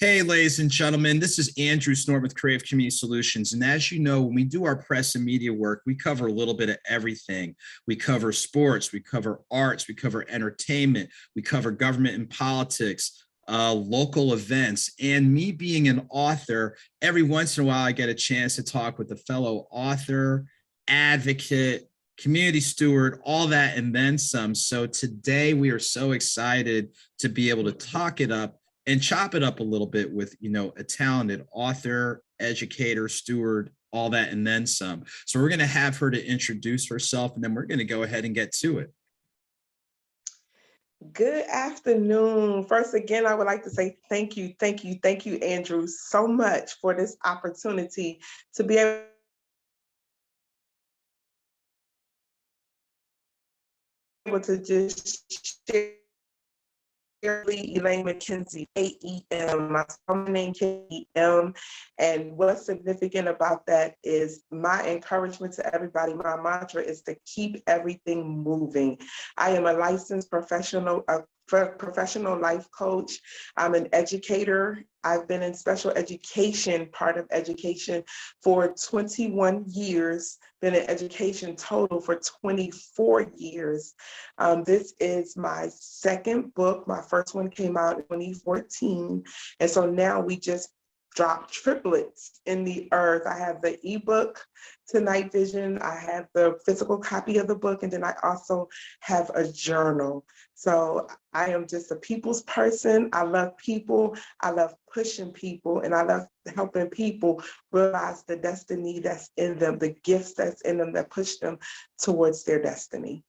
Hey, ladies and gentlemen, this is Andrew Snort with Creative Community Solutions. And as you know, when we do our press and media work, we cover a little bit of everything. We cover sports, we cover arts, we cover entertainment, we cover government and politics, local events. And me being an author, every once in a while, I get a chance to talk with a fellow author, advocate, community steward, all that, and then some. So today we are so excited to be able to talk it up and chop it up a little bit with, a talented author, educator, steward, all that, and then some. So we're going to have her to introduce herself, and then we're going to go ahead and get to it. Good afternoon. First, again, I would like to say thank you, Andrew, so much for this opportunity to be able to just share. E McKenzie, AEM, my name KEM, and what's significant about that is my encouragement to everybody. My mantra is to keep everything moving. I am a licensed professional life coach. I'm an educator. I've been in special education, part of education, for 21 years, been in education total for 24 years. This is my second book. My first one came out in 2014. And so now we just dropped triplets in the earth. I have the ebook to Night Vision. I have the physical copy of the book, and then I also have a journal. So I am just a people's person. I love people. I love pushing people, and I love helping people realize the destiny that's in them, the gifts that's in them that push them towards their destiny.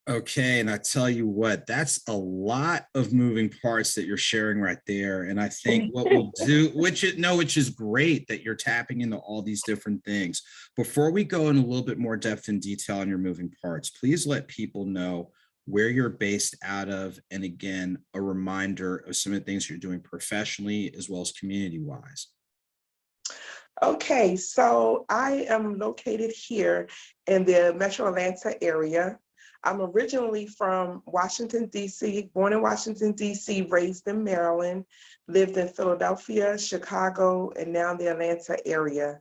Okay, and I tell you what, that's a lot of moving parts that you're sharing right there. And I think what we'll do, which is great that you're tapping into all these different things. Before we go in a little bit more depth and detail on your moving parts, please let people know where you're based out of, and again, a reminder of some of the things you're doing professionally as well as community-wise. Okay, so I am located here in the Metro Atlanta area. I'm originally from Washington, D.C., born in Washington, D.C., raised in Maryland, lived in Philadelphia, Chicago, and now the Atlanta area.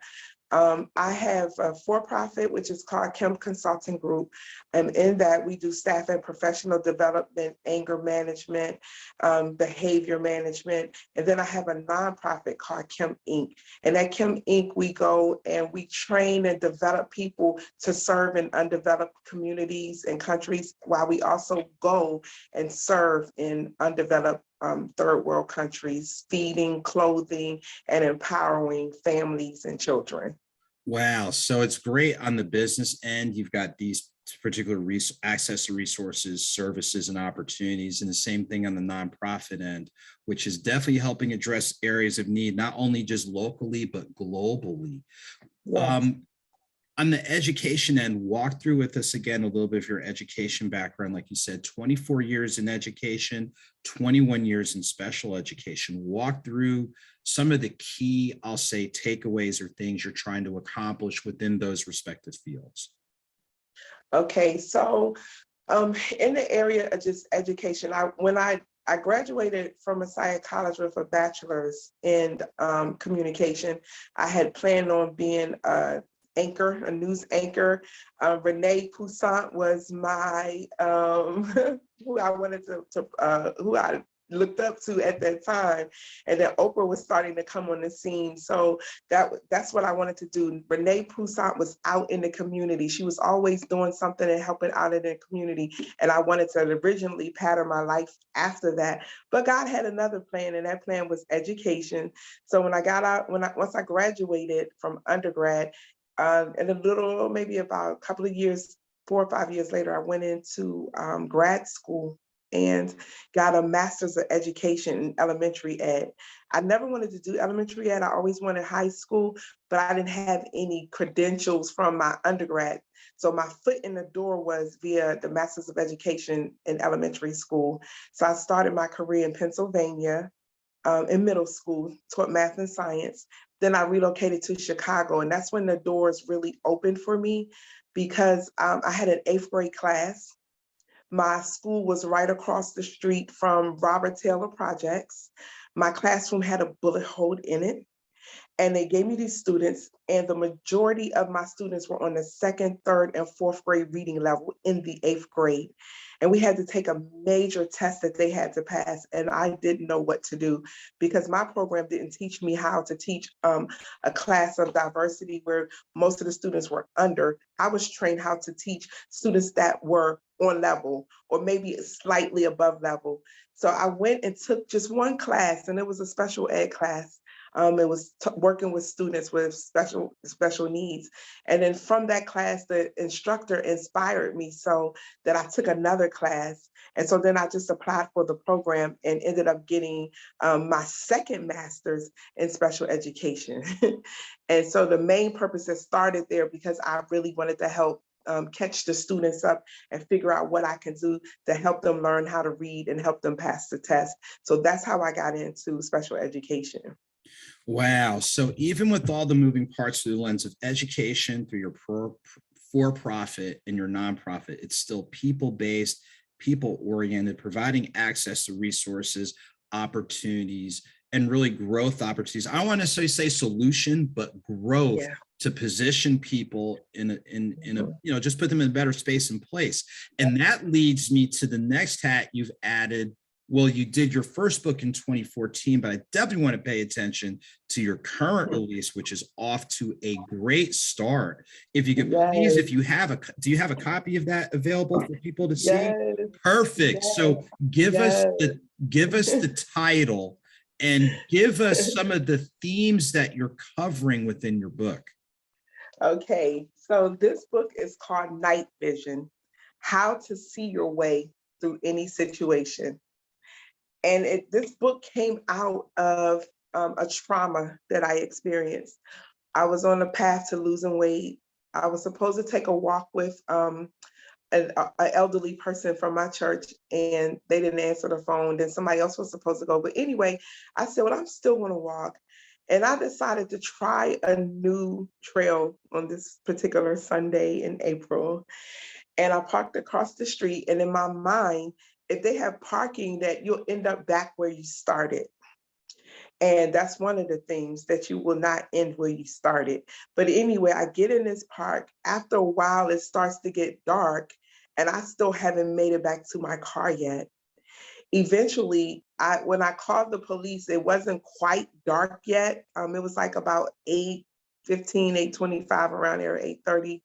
I have a for-profit, which is called Kemp Consulting Group. And in that, we do staff and professional development, anger management, behavior management. And then I have a nonprofit called Kemp Inc. And at Kemp Inc., we go and we train and develop people to serve in undeveloped communities and countries, while we also go and serve in undeveloped third world countries, feeding, clothing, and empowering families and children. Wow. So it's great on the business end. You've got these particular access to resources, services, and opportunities. And the same thing on the nonprofit end, which is definitely helping address areas of need, not only just locally, but globally. Yes. On the education end, walk through with us again a little bit of your education background. Like you said, 24 years in education, 21 years in special education. Walk through some of the key, I'll say, takeaways or things you're trying to accomplish within those respective fields. Okay, so in the area of just education, when I graduated from Messiah College with a bachelor's in communication. I had planned on being a news anchor. Renee Poussaint was my who I wanted who I looked up to at that time, and then Oprah was starting to come on the scene. So that's what I wanted to do. Renee Poussaint was out in the community. She was always doing something and helping out in the community, and I wanted to originally pattern my life after that. But God had another plan, and that plan was education. So when I got out, once I graduated from undergrad, and maybe about a couple of years, 4 or 5 years later, I went into grad school and got a master's of education in elementary ed. I never wanted to do elementary ed. I always wanted high school, but I didn't have any credentials from my undergrad. So my foot in the door was via the master's of education in elementary school. So I started my career in Pennsylvania in middle school, taught math and science. Then I relocated to Chicago, and that's when the doors really opened for me, because I had an 8th grade class. My school was right across the street from Robert Taylor Projects. My classroom had a bullet hole in it. And they gave me these students, and the majority of my students were on the second, third, and fourth grade reading level in the eighth grade. And we had to take a major test that they had to pass. And I didn't know what to do because my program didn't teach me how to teach a class of diversity where most of the students were under. I was trained how to teach students that were on level or maybe slightly above level. So I went and took just one class, and it was a special ed class. It was working with students with special needs. And then from that class, the instructor inspired me so that I took another class. And so then I just applied for the program and ended up getting my second master's in special education. And so the main purpose that started there because I really wanted to help catch the students up and figure out what I can do to help them learn how to read and help them pass the test. So that's how I got into special education. Wow. So even with all the moving parts through the lens of education, through your for-profit and your nonprofit, it's still people-based, people-oriented, providing access to resources, opportunities, and really growth opportunities. I don't want to say solution, but growth to position people in a, just put them in a better space and place. And that leads me to the next hat you've added. Well, you did your first book in 2014, but I definitely want to pay attention to your current release, which is off to a great start. If you could please, if you have do you have a copy of that available for people to see? Perfect. So give us the title and give us some of the themes that you're covering within your book. Okay, so this book is called Night Vision: How to See Your Way Through Any Situation. And this book came out of a trauma that I experienced. I was on a path to losing weight. I was supposed to take a walk with an elderly person from my church, and they didn't answer the phone. Then somebody else was supposed to go. But anyway, I said, well, I'm still going to walk. And I decided to try a new trail on this particular Sunday in April. And I parked across the street. And in my mind, if they have parking, that you'll end up back where you started. And that's one of the things, that you will not end where you started. But anyway, I get in this park. After a while, it starts to get dark, and I still haven't made it back to my car yet. Eventually, when I called the police, it wasn't quite dark yet. It was like about 8:15, 8:25, around there, 8:30.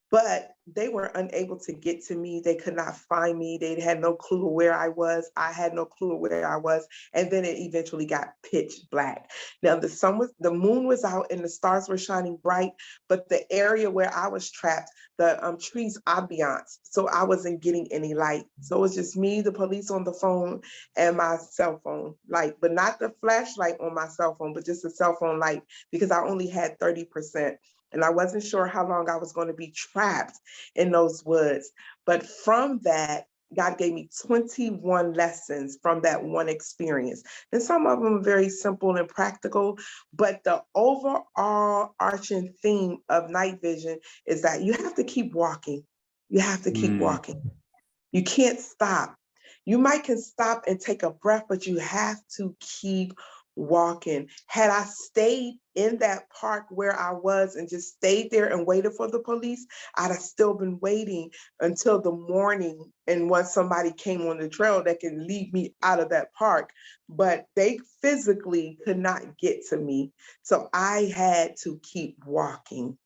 But they were unable to get to me. They could not find me. They had no clue where I was. I had no clue where I was. And then it eventually got pitch black. Now the moon was out and the stars were shining bright, but the area where I was trapped, the trees ambiance, so I wasn't getting any light. So it was just me, the police on the phone, and my cell phone light, but not the flashlight on my cell phone, but just the cell phone light, because I only had 30%. And I wasn't sure how long I was going to be trapped in those woods. But from that, God gave me 21 lessons from that one experience. And some of them are very simple and practical, but the overall arching theme of night vision is that you have to keep walking. You have to keep walking. You can't stop. You might can stop and take a breath, but you have to keep walking. Had I stayed in that park where I was and just stayed there and waited for the police, I'd have still been waiting until the morning. And once somebody came on the trail that can lead me out of that park, but they physically could not get to me. So I had to keep walking.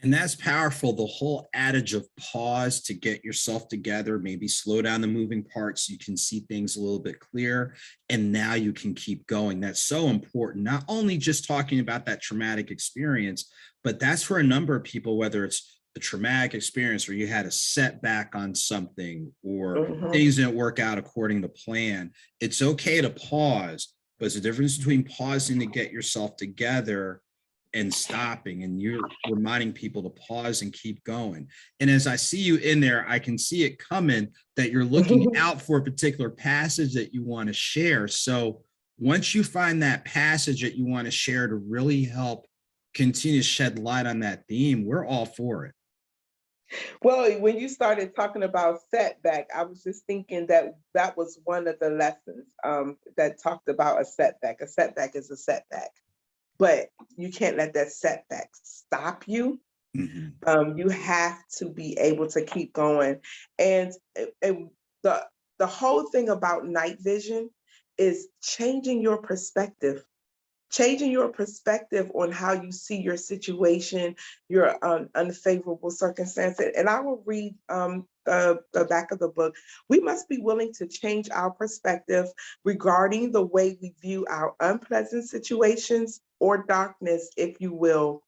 And that's powerful. The whole adage of pause to get yourself together, maybe slow down the moving parts so you can see things a little bit clearer. And now you can keep going. That's so important. Not only just talking about that traumatic experience, but that's for a number of people, whether it's a traumatic experience or you had a setback on something or things didn't work out according to plan. It's okay to pause, but there's a difference between pausing to get yourself together and stopping, and you're reminding people to pause and keep going. And as I see you in there, I can see it coming that you're looking out for a particular passage that you want to share. So once you find that passage that you want to share to really help continue to shed light on that theme, we're all for it. Well, when you started talking about setback, I was just thinking that that was one of the lessons that talked about a setback. A setback is a setback, but you can't let that setback stop you. Mhm. You have to be able to keep going. And the the whole thing about night vision is changing your perspective on how you see your situation, your unfavorable circumstances. And I will read the back of the book. We must be willing to change our perspective regarding the way we view our unpleasant situations or darkness, if you will.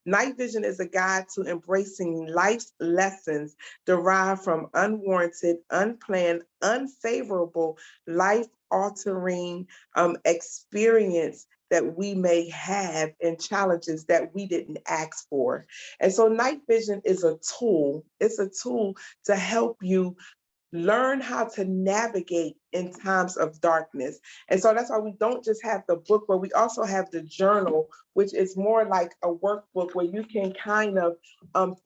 Night vision is a guide to embracing life's lessons derived from unwarranted, unplanned, unfavorable, life altering experience that we may have and challenges that we didn't ask for. And so night vision is a tool. It's a tool to help you learn how to navigate in times of darkness. And so that's why we don't just have the book, but we also have the journal, which is more like a workbook where you can kind of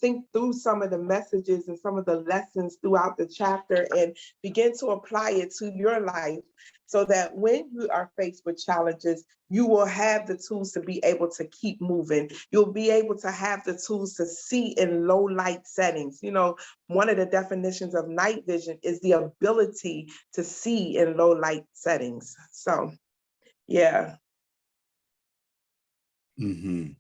think through some of the messages and some of the lessons throughout the chapter and begin to apply it to your life so that when you are faced with challenges, you will have the tools to be able to keep moving. You'll be able to have the tools to see in low light settings. You know, one of the definitions of night vision is the ability to see in low light settings. So, yeah. Mhm.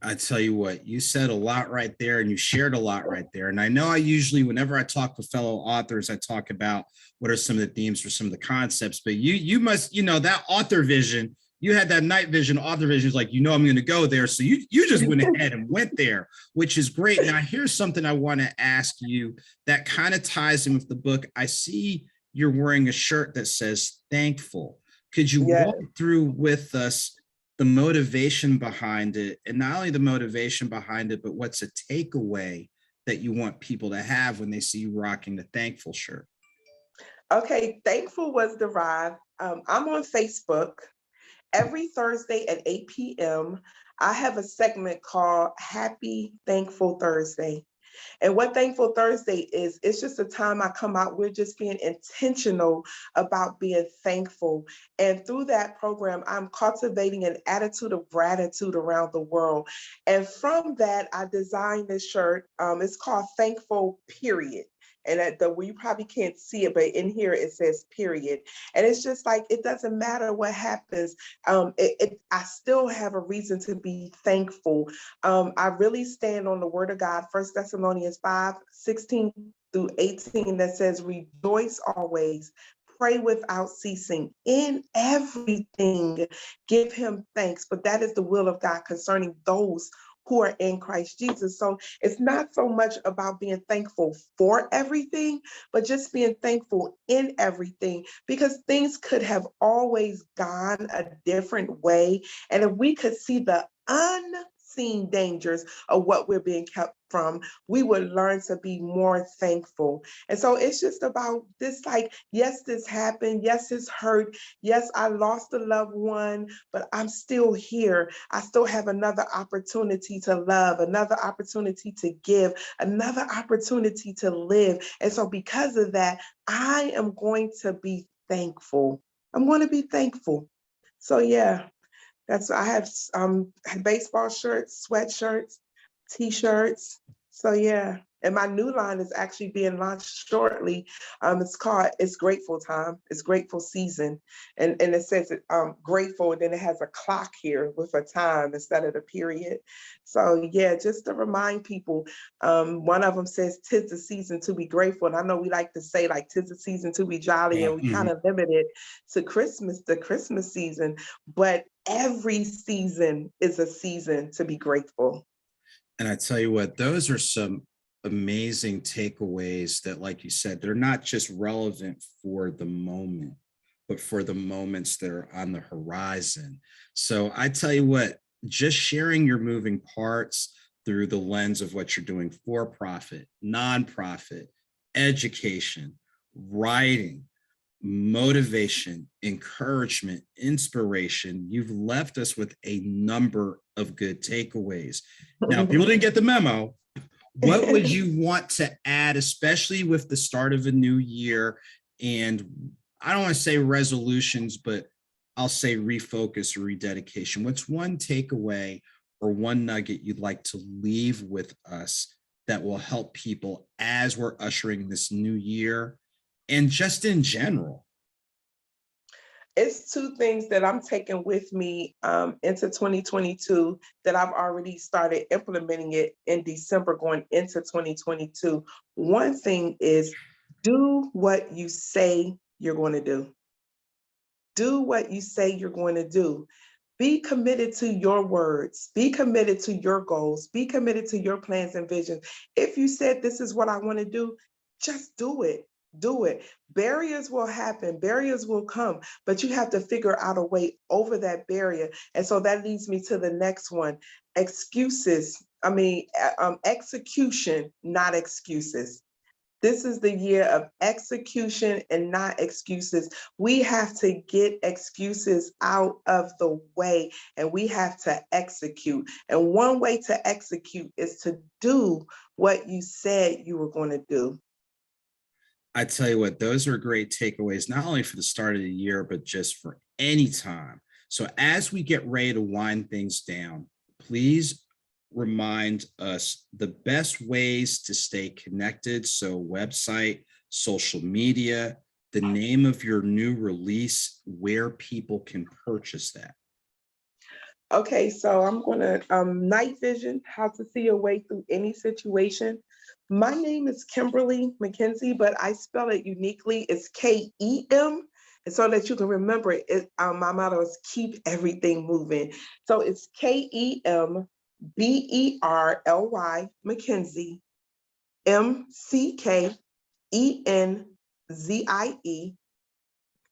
I tell you what, you said a lot right there and you shared a lot right there. And I know I usually, whenever I talk with fellow authors, I talk about what are some of the themes or some of the concepts, but you must, that author vision, you had that night vision, author vision is like, I'm going to go there. So you just went ahead and went there, which is great. Now here's something I want to ask you that kind of ties in with the book. I see you're wearing a shirt that says thankful. Could you Yeah. walk through with us the motivation behind it, and not only the motivation behind it, but what's a takeaway that you want people to have when they see you rocking the thankful shirt? Okay, thankful was derived. I'm on Facebook. Every Thursday at 8 p.m., I have a segment called Happy Thankful Thursday. And what Thankful Thursday is, it's just a time I come out, we're just being intentional about being thankful. And through that program, I'm cultivating an attitude of gratitude around the world. And from that, I designed this shirt. It's called Thankful Period. And you probably can't see it, but in here it says period. And it's just like, it doesn't matter what happens. I still have a reason to be thankful. I really stand on the word of God, 1 Thessalonians 5:16-18, that says, rejoice always, pray without ceasing, in everything, give him thanks. But that is the will of God concerning those who are in Christ Jesus. So it's not so much about being thankful for everything, but just being thankful in everything, because things could have always gone a different way. And if we could see the unseen dangers of what we're being kept from, we would learn to be more thankful. And so it's just about this, like, yes, this happened. Yes, it's hurt. Yes, I lost a loved one, but I'm still here. I still have another opportunity to love, another opportunity to give, another opportunity to live. And so because of that, I am going to be thankful. I'm going to be thankful. So yeah, I have baseball shirts, sweatshirts, t-shirts. So yeah. And my new line is actually being launched shortly. It's Grateful Time. It's Grateful Season. And it says grateful, and then it has a clock here with a time instead of the period. So yeah, just to remind people, one of them says, 'tis the season to be grateful. And I know we like to say, like, 'tis the season to be jolly, and we kind of limit it to Christmas, the Christmas season. But every season is a season to be grateful. And I tell you what, those are some amazing takeaways that, like you said, they're not just relevant for the moment, but for the moments that are on the horizon. So I tell you what, just sharing your moving parts through the lens of what you're doing for profit, nonprofit, education, writing, motivation, encouragement, inspiration. You've left us with a number of good takeaways. Now, people didn't get the memo. what would you want to add, especially with the start of a new year? And I don't want to say resolutions, but I'll say refocus or rededication. What's one takeaway or one nugget you'd like to leave with us that will help people as we're ushering this new year and just in general? It's two things that I'm taking with me into 2022 that I've already started implementing it in December going into 2022. One thing is do what you say you're going to do. Do what you say you're going to do. Be committed to your words. Be committed to your goals. Be committed to your plans and visions. If you said, this is what I want to do, just do it. Do it. Barriers will happen. Barriers will come, but you have to figure out a way over that barrier. And so that leads me to the next one. Excuses. Execution, not excuses. This is the year of execution and not excuses. We have to get excuses out of the way and we have to execute. And one way to execute is to do what you said you were going to do. I tell you what, those are great takeaways, not only for the start of the year, but just for any time. So as we get ready to wind things down, please remind us the best ways to stay connected. So website, social media, the name of your new release, where people can purchase that. Okay, so I'm gonna, night vision, how to see your way through any situation. My name is Kemberly McKenzie, but I spell it uniquely. It's K-E-M. And so that you can remember it, my motto is keep everything moving. So it's Kemberly McKenzie, McKenzie.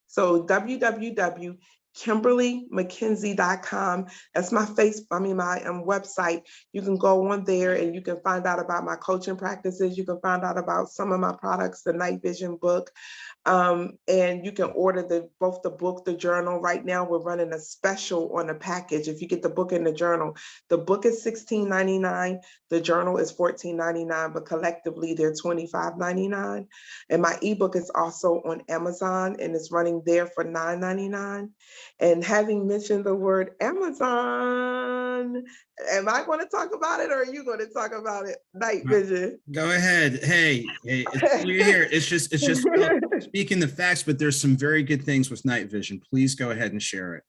So www.KimberlyMcKenzie.com. That's my website. You can go on there and you can find out about my coaching practices. You can find out about some of my products, the Night Vision book. And you can order both the book, the journal. Right now, we're running a special on the package. If you get the book and the journal, the book is $16.99. The journal is $14.99, but collectively they're $25.99. And my ebook is also on Amazon and it's running there for $9.99. And having mentioned the word Amazon, am I going to talk about it or are you going to talk about it? Night Vision. Go ahead. Hey, we're here. It's just speaking the facts, but there's some very good things with Night Vision. Please go ahead and share it.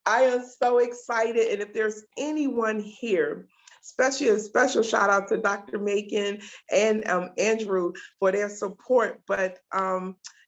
I am so excited. And if there's anyone here, especially a special shout out to Dr. Macon and Andrew for their support. But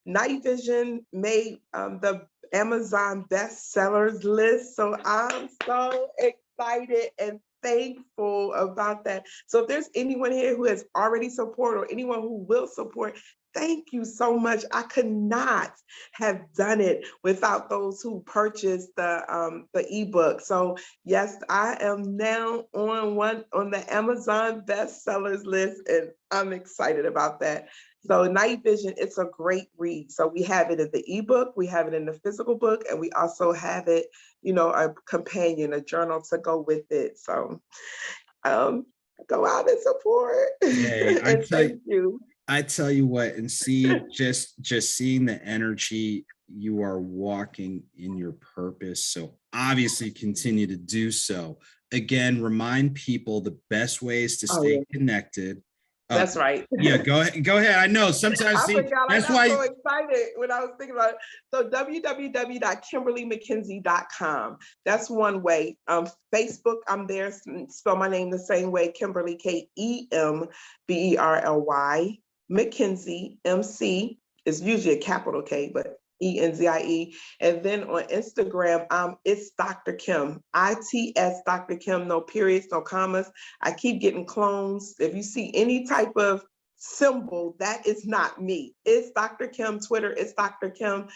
Night Vision made the Amazon bestsellers list. So I'm so excited and thankful about that. So if there's anyone here who has already supported or anyone who will support, thank you so much. I could not have done it without those who purchased the ebook. So yes, I am now on the Amazon bestsellers list, and I'm excited about that. So Night Vision, it's a great read. So we have it in the ebook, we have it in the physical book, and we also have it, a companion, a journal to go with it. So go out and support. Hey, And thank you. I tell you what, and see, just seeing the energy, you are walking in your purpose. So obviously continue to do so. Again, remind people the best ways to stay connected. That's right. Yeah, go ahead. I know sometimes I forgot. that's I why got so excited when I was thinking about it. So www.KimberlyMcKenzie.com. That's one way. Facebook, I'm there. Spell my name the same way. Kemberly, Kemberly McKenzie, MC is usually a capital K, but Enzie. And then on Instagram, it's Dr. Kim, ITS Dr. Kim, no periods, no commas. I keep getting clones. If you see any type of symbol, that is not me. It's Dr. Kim. Twitter, it's Dr. Kim.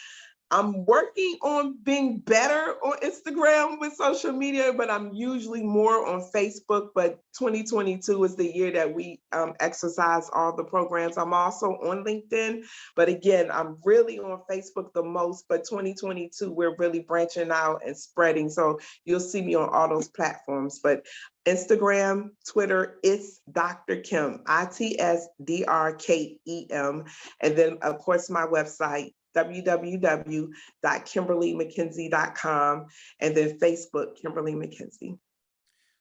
I'm working on being better on Instagram with social media, but I'm usually more on Facebook. But 2022 is the year that we exercise all the programs. I'm also on LinkedIn, but again, I'm really on Facebook the most. But 2022, we're really branching out and spreading. So you'll see me on all those platforms. But Instagram, Twitter, it's Dr. Kim, ITSDRKEM. And then, of course, my website, www.KemberlyMcKenzie.com, and then Facebook, Kimberly McKenzie.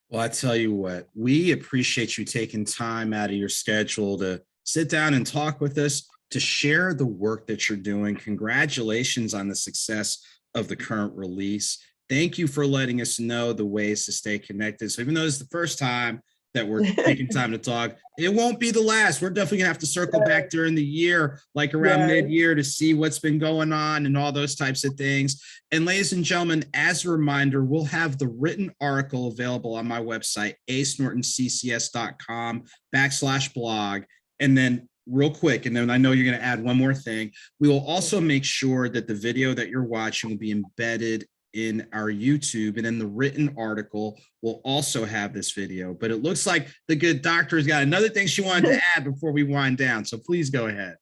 Well, I tell you what, we appreciate you taking time out of your schedule to sit down and talk with us, to share the work that you're doing. Congratulations on the success of the current release. Thank you for letting us know the ways to stay connected. So even though it's the first time that we're taking time to talk, it won't be the last. We're definitely gonna have to circle back during the year, like around mid-year, to see what's been going on and all those types of things. And ladies and gentlemen, as a reminder, we'll have the written article available on my website, acenortonccs.com/blog. And then real quick, and then I know you're going to add one more thing. We will also make sure that the video that you're watching will be embedded in our YouTube, and then the written article will also have this video. But it looks like the good doctor's got another thing she wanted to add before we wind down. So please go ahead.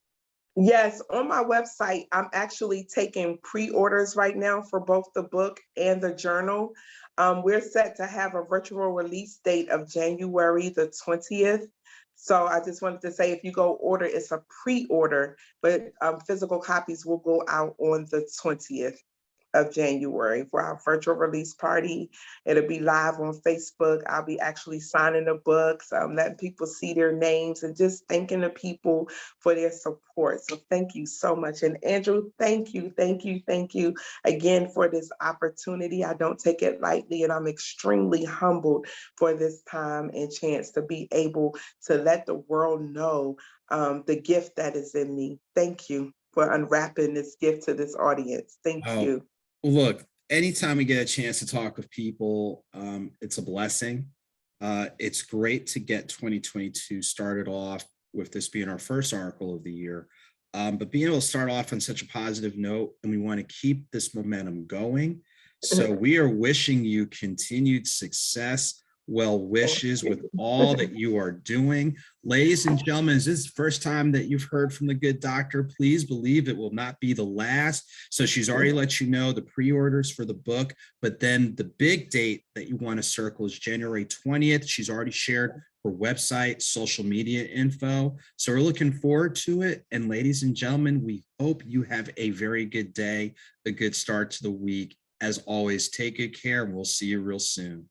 Yes, on my website, I'm actually taking pre-orders right now for both the book and the journal. We're set to have a virtual release date of January the 20th. So I just wanted to say, if you go order, it's a pre-order, but physical copies will go out on the 20th of January for our virtual release party. It'll be live on Facebook. I'll be actually signing the books, letting people see their names, and just thanking the people for their support. So thank you so much. And Andrew, thank you again for this opportunity. I don't take it lightly, and I'm extremely humbled for this time and chance to be able to let the world know the gift that is in me. Thank you for unwrapping this gift to this audience. Thank you. Look, anytime we get a chance to talk with people, it's a blessing. It's great to get 2022 started off with this being our first article of the year, but being able to start off on such a positive note, and we want to keep this momentum going. So we are wishing you continued success, well wishes with all that you are doing. Ladies and gentlemen, is this the first time that you've heard from the good doctor? Please believe it will not be the last. So she's already let you know the pre-orders for the book, but then the big date that you want to circle is January 20th. She's already shared her website, social media info. So we're looking forward to it. And ladies and gentlemen, we hope you have a very good day, a good start to the week. As always, take good care, and we'll see you real soon.